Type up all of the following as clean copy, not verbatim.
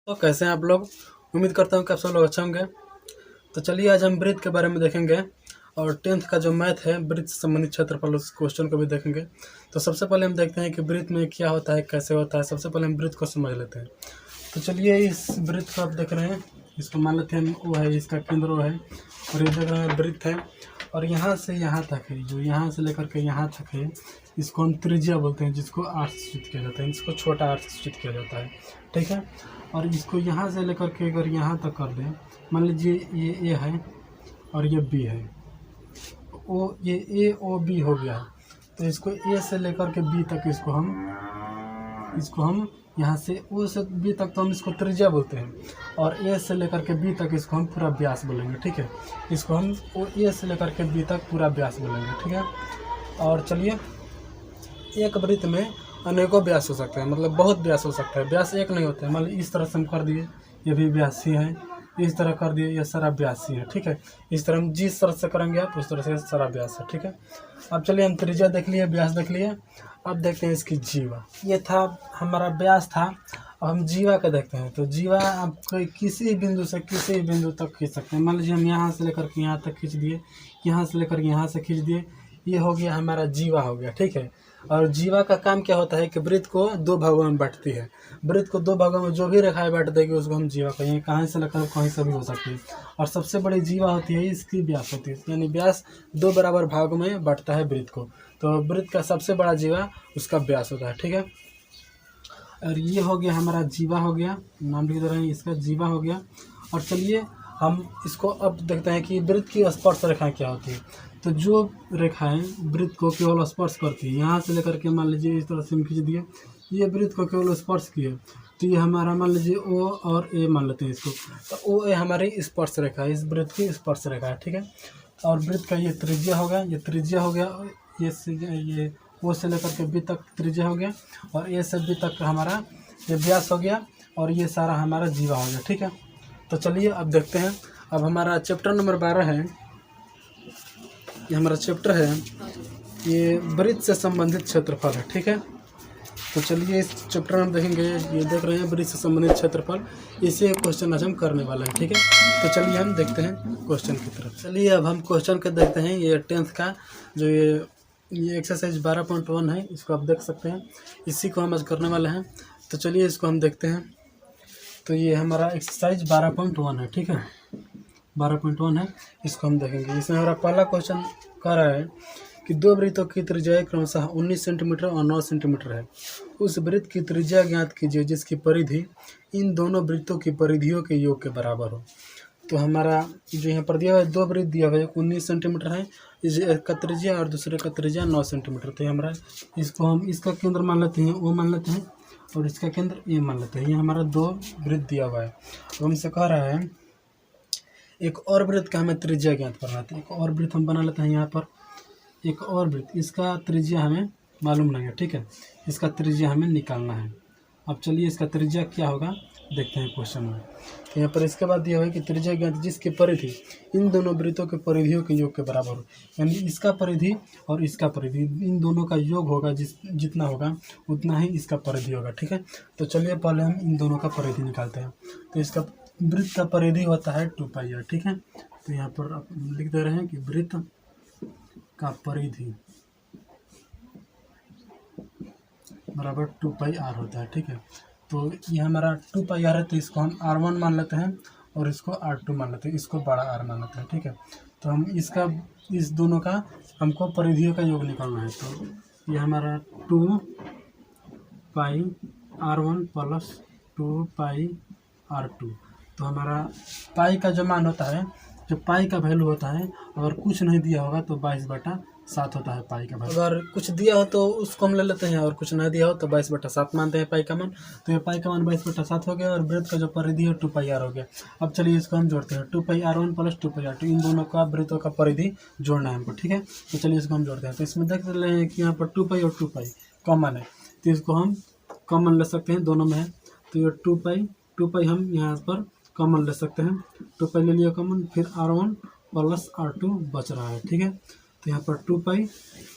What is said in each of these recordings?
तो कैसे हैं आप लोग। उम्मीद करता हूँ कि आप सब लोग अच्छे होंगे। तो चलिए आज हम वृत्त के बारे में देखेंगे और 10th का जो मैथ है वृत्त से संबंधित क्षेत्रफल उस क्वेश्चन को भी देखेंगे। तो सबसे पहले हम देखते हैं कि वृत्त में क्या होता है, कैसे होता है। सबसे पहले हम वृत्त को समझ लेते हैं। तो चलिए इस वृत्त को आप देख रहे हैं, इसको मान लेते हैं वो है, इसका केंद्र वो है और ये देख रहे हैं वृत्त है और यहाँ से यहाँ तक है, जो यहाँ से लेकर के यहाँ तक है इसको हम त्रिज्या बोलते हैं, जिसको आर से सूचित किया जाता है, इसको छोटा आर से सूचित किया जाता है। ठीक है। और इसको यहाँ से लेकर के अगर यहाँ तक कर दें, मान लीजिए ये ए है और ये बी है, ये ए ओ बी हो गया। तो इसको ए से लेकर के बी तक इसको हम यहाँ से ओ से बी तक तो हम इसको त्रिज्या बोलते हैं और ए से लेकर के बी तक इसको हम पूरा व्यास बोलेंगे। ठीक है। इसको हम ओ ए से लेकर के बी तक पूरा व्यास बोलेंगे। ठीक है। और चलिए एक वृत्त में अनेकों व्यास हो सकते हैं, मतलब बहुत व्यास हो सकता है। व्यास एक नहीं होता है। मान लीजिए इस तरह से हम कर दिए, ये भी व्यास ही है, इस तरह कर दिए, ये सारा व्यास ही है। ठीक है। इस तरह हम जिस तरह से करेंगे आप उस तरह से सारा व्यास है। ठीक है। अब चलिए हम त्रिज्या देख लिए, व्यास देख लिए। अब देखते हैं इसकी जीवा। ये था हमारा व्यास था। अब हम जीवा का देखते हैं। तो जीवा आप किसी बिंदु से किसी बिंदु तक खींच सकते हैं। मान लीजिए हम यहाँ से लेकर के यहाँ तक खींच दिए, यहाँ से लेकर यहाँ से खींच दिए, ये हो गया हमारा जीवा हो गया। ठीक है। और जीवा का काम क्या होता है कि वृत्त को दो भागों में बांटती है। वृत्त को दो भागों में जो भी रेखाएं बांट देगी उसको हम जीवा कहेंगे। कहाँ से लेकर कहीं से भी हो सकती है। और सबसे बड़ी जीवा होती है इसकी व्यास होती है, यानी व्यास दो बराबर भागों में बांटता है वृत्त को। तो वृत्त का सबसे बड़ा जीवा उसका व्यास होता है। ठीक है। और ये हो गया हमारा जीवा हो गया, नाम लिख दे रहे हैं इसका, जीवा हो गया। और चलिए हम इसको अब देखते हैं कि वृत्त की स्पर्श रेखाएं क्या होती है। तो जो रेखाएं वृत्त को केवल स्पर्श करती है, यहाँ से लेकर के मान लीजिए इस तरह से हम खींच दिए, ये वृत्त को केवल स्पर्श किए, तो ये हमारा मान लीजिए ओ और ए मान लेते हैं इसको। तो ओ ए हमारी स्पर्श रेखा है, इस वृत्त की स्पर्श रेखा है। ठीक है। और वृत्त का ये त्रिज्या हो गया, ये त्रिज्या हो गया, ये ओ से लेकर के बी तक त्रिज्या हो गया और ए से बी तक हमारा ये व्यास हो गया और ये सारा हमारा जीवा हो गया। ठीक है। तो चलिए अब देखते हैं। अब हमारा चैप्टर नंबर 12 है, ये हमारा चैप्टर है, ये वृत्त से संबंधित क्षेत्रफल है। ठीक है। तो चलिए इस चैप्टर में हम देखेंगे, ये देख रहे हैं वृत्त से संबंधित क्षेत्रफल, इसे क्वेश्चन आज हम करने वाले हैं। ठीक है। तो चलिए हम देखते हैं क्वेश्चन की तरफ। चलिए अब हम क्वेश्चन के देखते हैं। ये 10th का जो ये एक्सरसाइज 12.1 है, इसको आप देख सकते हैं, इसी को हम आज करने वाले हैं। तो चलिए इसको हम देखते हैं। तो ये हमारा एक्सरसाइज 12.1 है। ठीक है। 12.1 है, इसको हम देखेंगे। इसमें हमारा पहला क्वेश्चन कह रहा है कि दो वृत्तों की त्रिज्या क्रमशः 19 सेंटीमीटर और 9 सेंटीमीटर है। उस वृत्त की त्रिज्या ज्ञात कीजिए जिसकी परिधि इन दोनों वृत्तों की परिधियों के योग के बराबर हो। तो हमारा जो यहाँ पर दिया हुआ है, दो वृत्त दिया हुआ है, 19 सेंटीमीटर है, एक का त्रिज्या और दूसरे का त्रिज्या 9 सेंटीमीटर। तो हमारा इसको हम इसका केंद्र मान लेते हैं, वो मान लेते हैं, और इसका केंद्र ये मान लेते हैं। ये हमारा दो वृत्त दिया हुआ है। अब हमसे कह रहा है एक और वृत्त का हमें त्रिज्या ज्ञात करना है। एक और वृत्त हम बना लेते हैं यहाँ पर, एक और वृत्त, इसका त्रिज्या हमें मालूम नहीं है। ठीक है। इसका त्रिज्या हमें निकालना है। अब चलिए इसका त्रिज्या क्या होगा देखते हैं क्वेश्चन में। तो यहाँ पर इसके बाद दिया हुआ है कि त्रिज्या ज्ञात जिसकी परिधि इन दोनों वृत्तों के परिधियों के योग के बराबर हो, यानी इसका परिधि और इसका परिधि इन दोनों का योग होगा, जितना होगा उतना ही इसका परिधि होगा। ठीक है। तो चलिए पहले हम इन दोनों का परिधि निकालते हैं। तो इसका वृत्त का परिधि होता है 2πr। ठीक है। तो यहाँ पर आप लिख दे रहे हैं कि वृत्त का परिधि बराबर 2πr होता है। ठीक है। तो ये हमारा 2πr है, तो इसको हम r1 मान लेते हैं और इसको r2 मान लेते हैं, इसको बड़ा R मान लेते हैं। ठीक है। तो हम इसका इस दोनों का हमको परिधियों का योग निकालना है। तो ये हमारा 2πr1 प्लस 2πr2। तो हमारा पाई का जो मान होता है, जो पाई का वैल्यू होता है, अगर कुछ नहीं दिया होगा तो 22/7 होता है पाई का वैल्यू। अगर कुछ दिया हो तो उसको हम ले लेते हैं और कुछ नहीं दिया हो तो 22/7 मानते हैं पाई का मान। तो ये पाई का मान 22/7 हो गया और वृत्त का जो परिधि है 2πr हो गया। अब चलिए इसको हम जोड़ते हैं, 2πr1 प्लस 2πr2, इन दोनों का वृत्तों का परिधि जोड़ना है हमको। ठीक है। तो चलिए इसको हम जोड़ते हैं। तो इसमें देख रहे हैं कि यहाँ पर 2π और 2π कॉमन है, तो इसको हम कॉमन ले सकते हैं, दोनों में है। तो ये 2π हम यहाँ पर कॉमन ले सकते हैं। 2π ले लिया कॉमन, फिर r1 प्लस r2 बच रहा है। ठीक है। तो यहाँ पर 2 पाई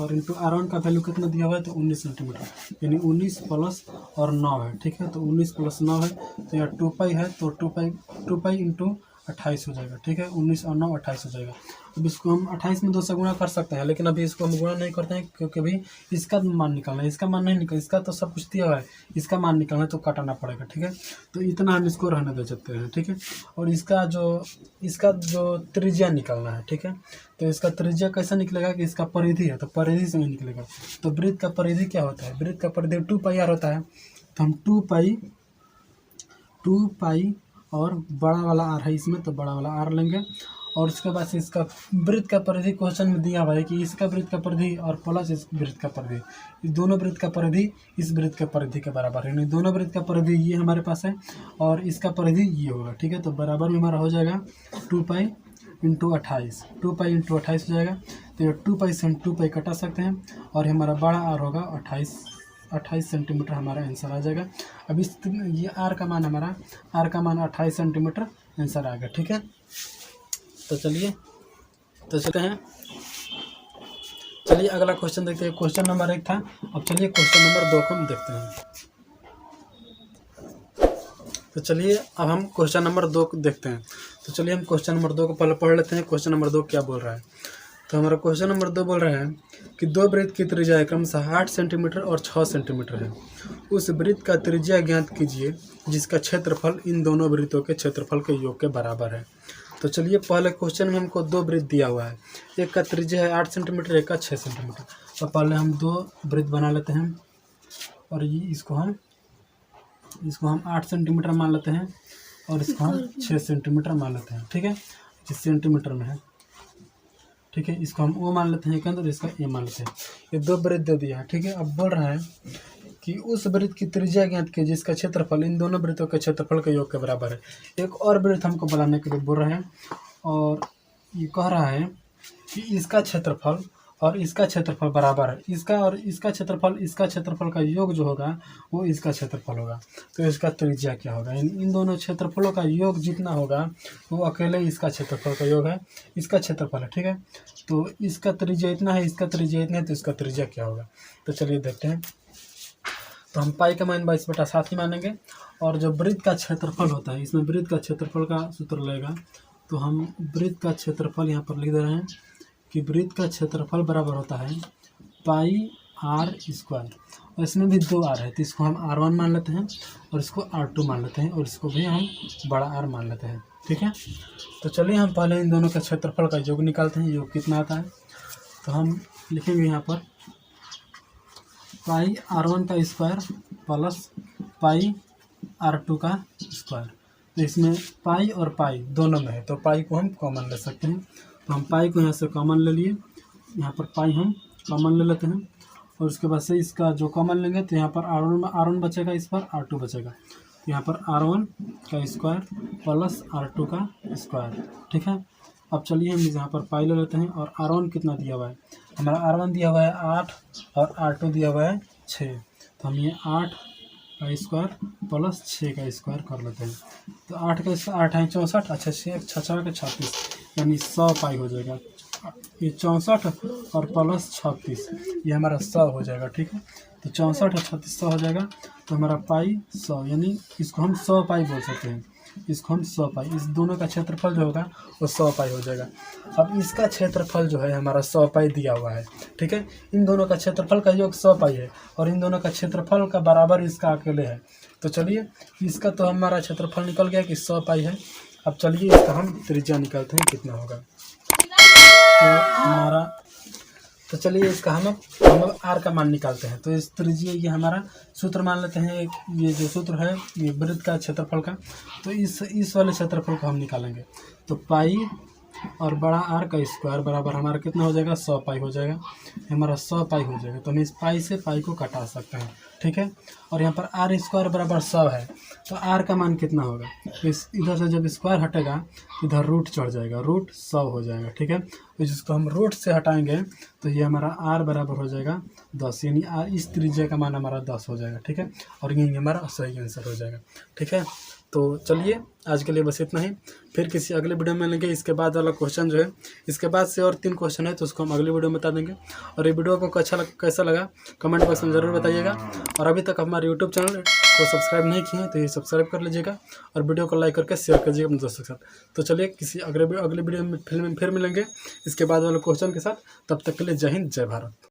और इंटू R1 का वैल्यू कितना दिया हुआ है तो 19 सेंटीमीटर, यानी 19 प्लस और 9 है। ठीक है, तो 19 प्लस 9 है, तो यहाँ 2 पाई है, तो 2 पाई इंटू 28 हो जाएगा। ठीक है, 19 और 9 28 हो जाएगा। अब इसको हम 28 में 2 से गुणा कर सकते हैं, लेकिन अभी इसको हम गुणा नहीं करते हैं क्योंकि अभी इसका मान निकालना है, इसका मान नहीं निकल, इसका तो सब कुछ दिया हुआ है, इसका मान निकालना है तो काटना पड़ेगा। ठीक है, तो इतना हम इसको रहने दे सकते हैं। ठीक है, और इसका जो त्रिज्या निकालना है। ठीक है, तो इसका त्रिज्या कैसा निकलेगा कि इसका परिधि है तो परिधि से ही निकलेगा। तो वृत्त का परिधि क्या होता है, वृत्त का परिधि 2 पाई होता है, तो हम 2 पाई और बड़ा वाला आर है इसमें, तो बड़ा वाला आर लेंगे। और उसके बाद से इसका वृत्त का परिधि क्वेश्चन में दिया हुआ है कि इसका वृत्त का परिधि और प्लस इस वृत्त का परिधि, इस दोनों वृत्त का परिधि इस वृत्त के परिधि के बराबर है, यानी दोनों वृत्त का परिधि ये हमारे पास है और इसका परिधि ये होगा। ठीक है, तो बराबर में हमारा हो जाएगा 2 पाई इंटू 28, 2 पाई इंटू 28 हो जाएगा। तो ये 2 पाई से हम 2 पाई कटा सकते हैं और हमारा बड़ा आर होगा 28 सेंटीमीटर हमारा आंसर आ जाएगा। अब ये आर का मान 28 सेंटीमीटर आंसर आ गया। ठीक है, तो चलिए चलते हैं। चलिए अगला क्वेश्चन देखते हैं। क्वेश्चन नंबर 1 था, अब चलिए क्वेश्चन नंबर 2 को हम देखते हैं। तो चलिए अब हम क्वेश्चन नंबर 2 को देखते हैं। तो चलिए हम क्वेश्चन नंबर 2 को पहले पढ़ लेते हैं। क्वेश्चन नंबर 2 क्या बोल रहा है, तो हमारा क्वेश्चन नंबर 2 बोल रहा है कि 2 वृत्त की त्रिज्या क्रमशः 8 सेंटीमीटर और 6 सेंटीमीटर है। उस वृत्त का त्रिज्या ज्ञात कीजिए जिसका क्षेत्रफल इन दोनों वृत्तों के क्षेत्रफल के योग के बराबर है। तो चलिए पहले क्वेश्चन में हमको 2 वृत्त दिया हुआ है, एक का त्रिज्या है 8 सेंटीमीटर, एक का 6 सेंटीमीटर। तो पहले हम 2 वृत्त बना लेते हैं और ये इसको हम 8 सेंटीमीटर मान लेते हैं और इसको हम 6 सेंटीमीटर मान लेते हैं। ठीक है, जिस सेंटीमीटर में है। ठीक है, इसको हम ओ मान लेते हैं केंद्र, इसका ए मान लेते हैं। ये 2 वृत्त दे दिया है। ठीक है, अब बोल रहा है कि उस वृत्त की त्रिज्या ज्ञात कीजिए जिसका क्षेत्रफल इन दोनों वृत्तों के क्षेत्रफल के योग के बराबर है। एक और वृत्त हमको बनाने के लिए बोल रहे हैं और ये कह रहा है कि इसका क्षेत्रफल और इसका क्षेत्रफल बराबर है, इसका और इसका क्षेत्रफल का योग जो होगा वो इसका क्षेत्रफल होगा। तो इसका त्रिज्या क्या होगा, यानी इन दोनों क्षेत्रफलों का योग जितना होगा वो अकेले इसका क्षेत्रफल का योग है, इसका क्षेत्रफल है। ठीक है, तो इसका त्रिज्या इतना है, इसका त्रिज्या इतना है, तो इसका त्रिज्या क्या होगा। तो चलिए देखते हैं। तो हम पाई का मान 22/7 ही मानेंगे और जो वृत्त का क्षेत्रफल होता है, इसमें वृत्त का क्षेत्रफल का सूत्र लगेगा। तो हम वृत्त का क्षेत्रफल यहाँ पर लिख दे रहे हैं कि वृत्त का क्षेत्रफल बराबर होता है पाई आर स्क्वायर, और इसमें भी 2 आर है, तो इसको हम R1 मान लेते हैं और इसको R2 मान लेते हैं और इसको भी हम बड़ा आर मान लेते हैं। ठीक है, तो चलिए हम पहले इन दोनों के क्षेत्रफल का योग निकालते हैं, योग कितना आता है। तो हम लिखेंगे यहाँ पर पाई R1 का स्क्वायर प्लस पाई R2 का स्क्वायर। तो इसमें पाई और पाई दोनों में है, तो पाई को हम कॉमन ले सकते हैं। तो हम पाई को यहाँ से कॉमन ले लिए, यहाँ पर पाई हम कॉमन ले लेते हैं और उसके बाद से इसका जो कॉमन लेंगे तो यहाँ पर R1 बचेगा, इस पर R2 बचेगा। यहाँ पर R1 का स्क्वायर प्लस R2 का स्क्वायर। ठीक है, अब चलिए हम यहाँ पर पाई ले लेते हैं और R1 कितना दिया हुआ है, हमारा R1 दिया हुआ है 8 और R2 दिया हुआ है 6। तो हम ये 8 का स्क्वायर प्लस 6 का स्क्वायर कर लेते हैं। तो 8 का स्क्वायर 8 है 64, अच्छा 6 के 36, यानी 100 पाई हो जाएगा। ये 64 और प्लस 36 ये हमारा 100 हो जाएगा। ठीक है, तो 64 और 36 100 हो जाएगा। तो हमारा पाई 100, यानी इसको हम 100 पाई बोल सकते हैं, इसको हम 100 पाई, इस दोनों का क्षेत्रफल जो होगा वो 100 पाई हो जाएगा। अब इसका क्षेत्रफल जो है हमारा 100 पाई दिया हुआ है। ठीक है, इन दोनों का क्षेत्रफल का योग 100 पाई है और इन दोनों का क्षेत्रफल का बराबर इसका अकेले है। तो चलिए इसका तो हमारा क्षेत्रफल निकल गया कि 100 पाई है। अब चलिए इसका हम त्रिज्या निकालते हैं कितना होगा। तो चलिए इसका हम अब आर का मान निकालते हैं। तो इस त्रिज्या ये हमारा सूत्र मान लेते हैं, ये जो सूत्र है ये वृत्त का क्षेत्रफल का, तो इस वाले क्षेत्रफल को हम निकालेंगे। तो पाई और बड़ा आर का स्क्वायर बराबर हमारा कितना हो जाएगा, 100 पाई हो जाएगा, हमारा 100 पाई हो जाएगा। तो हम इस पाई से पाई को कटा सकते हैं। ठीक है, और यहाँ पर आर स्क्वायर बराबर 100 है, तो आर का मान कितना होगा, इस इधर से जब स्क्वायर हटेगा इधर रूट चढ़ जाएगा, रूट 100 हो जाएगा। ठीक है, तो जिसको हम रूट से हटाएंगे तो ये हमारा आर बराबर हो जाएगा 10, यानी आर इस त्रिज्या का मान हमारा 10 हो जाएगा। ठीक है, और यही हमारा सही आंसर हो जाएगा। ठीक है, तो चलिए आज के लिए बस इतना ही, फिर किसी अगले वीडियो में मिलेंगे। इसके बाद वाला क्वेश्चन जो है, इसके बाद से और 3 क्वेश्चन है तो उसको हम अगले वीडियो में बता देंगे। और ये वीडियो आपको कैसा लगा कमेंट बॉक्स में ज़रूर बताइएगा। और अभी तक हमारे यूट्यूब चैनल को सब्सक्राइब नहीं किए हैं तो ये सब्सक्राइब कर लीजिएगा और वीडियो को लाइक करके शेयर कीजिएगा अपने दोस्तों के साथ। तो चलिए किसी अगले वीडियो में फिर मिलेंगे इसके बाद वाले क्वेश्चन के साथ। तब तक के लिए जय हिंद, जय भारत।